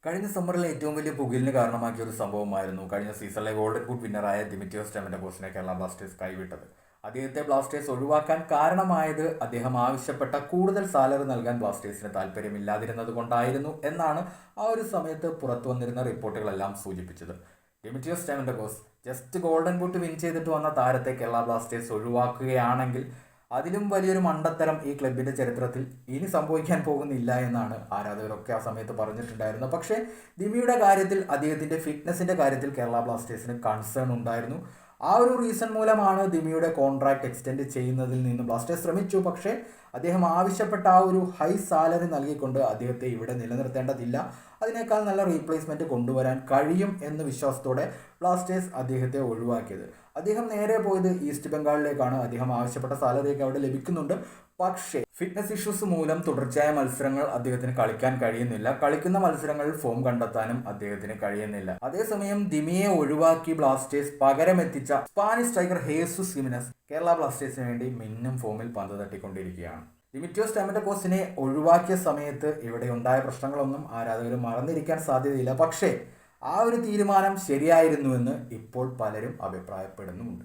കഴിഞ്ഞ സമ്മറിൽ ഏറ്റവും വലിയ പുകലിന് കാരണമാക്കിയ ഒരു സംഭവമായിരുന്നു കഴിഞ്ഞ സീസണിലെ ഗോൾഡൻ ബൂട്ട് വിന്നറായ ദിമിത്രിയോസ് സ്റ്റെമന്റോസിനെ കേരള ബ്ലാസ്റ്റേഴ്സ് കൈവിട്ടത്. അദ്ദേഹത്തെ ബ്ലാസ്റ്റേഴ്സ് ഒഴിവാക്കാൻ കാരണമായത് അദ്ദേഹം ആവശ്യപ്പെട്ട കൂടുതൽ സാലറി നൽകാൻ ബ്ലാസ്റ്റേഴ്സിന് താല്പര്യമില്ലാതിരുന്നത് കൊണ്ടായിരുന്നു എന്നാണ് ആ ഒരു സമയത്ത് പുറത്തു വന്നിരുന്ന റിപ്പോർട്ടുകളെല്ലാം സൂചിപ്പിച്ചത്. ദിമിത്രിയോസ് സ്റ്റെമന്റോസ് ജസ്റ്റ് ഗോൾഡൻ ബൂട്ട് വിൻ ചെയ്തിട്ട് വന്ന താരത്തെ കേരള ബ്ലാസ്റ്റേഴ്സ് ഒഴിവാക്കുകയാണെങ്കിൽ അതിലും വലിയൊരു മണ്ടത്തരം ഈ ക്ലബിൻ്റെ ചരിത്രത്തിൽ ഇനി സംഭവിക്കാൻ പോകുന്നില്ല എന്നാണ് ആരാധകരൊക്കെ ആ സമയത്ത് പറഞ്ഞിട്ടുണ്ടായിരുന്നത്. പക്ഷേ ദിമിയുടെ കാര്യത്തിൽ, അദ്ദേഹത്തിൻ്റെ ഫിറ്റ്നസിൻ്റെ കാര്യത്തിൽ കേരള ബ്ലാസ്റ്റേഴ്സിന് കൺസേൺ ഉണ്ടായിരുന്നു. ആ ഒരു റീസൺ മൂലമാണ് ദിമിയുടെ കോൺട്രാക്ട് എക്സ്റ്റെൻഡ് ചെയ്യുന്നതിൽ നിന്ന് ബ്ലാസ്റ്റേഴ്സ് ശ്രമിച്ചു. പക്ഷേ അദ്ദേഹം ആവശ്യപ്പെട്ട ആ ഒരു ഹൈ സാലറി നൽകിക്കൊണ്ട് അദ്ദേഹത്തെ ഇവിടെ നിലനിർത്തേണ്ടതില്ല, അതിനേക്കാൾ നല്ല റീപ്ലേസ്മെൻറ്റ് കൊണ്ടുവരാൻ കഴിയും എന്ന വിശ്വാസത്തോടെ ബ്ലാസ്റ്റേഴ്സ് അദ്ദേഹത്തെ ഒഴിവാക്കിയത്. അദ്ദേഹം നേരെ പോയത് ഈസ്റ്റ് ബംഗാളിലേക്കാണ്. അദ്ദേഹം ആവശ്യപ്പെട്ട സാലറിയൊക്കെ അവിടെ ലഭിക്കുന്നുണ്ട്. പക്ഷേ ഫിറ്റ്നസ് ഇഷ്യൂസ് മൂലം തുടർച്ചയായ മത്സരങ്ങൾ അദ്ദേഹത്തിന് കളിക്കാൻ കഴിയുന്നില്ല. കളിക്കുന്ന മത്സരങ്ങളിൽ ഫോം കണ്ടെത്താനും അദ്ദേഹത്തിന് കഴിയുന്നില്ല. അതേസമയം ദിമിയെ ഒഴിവാക്കി ബ്ലാസ്റ്റേഴ്സ് പകരമെത്തിച്ച Spanish striker Jesus Jimenez Kerala ബ്ലാസ്റ്റേഴ്സിന് വേണ്ടി മിന്നും ഫോമിൽ പന്ത് തട്ടിക്കൊണ്ടിരിക്കുകയാണ്. ദിമിത്രിയോസ് സ്റ്റെമന്റോസിനെ ഒഴിവാക്കിയ സമയത്ത് ഇവിടെ ഉണ്ടായ പ്രശ്നങ്ങളൊന്നും ആരാധകർ മറന്നിരിക്കാൻ സാധ്യതയില്ല. പക്ഷേ ആ ഒരു തീരുമാനം ശരിയായിരുന്നുവെന്ന് ഇപ്പോൾ പലരും അഭിപ്രായപ്പെടുന്നുമുണ്ട്.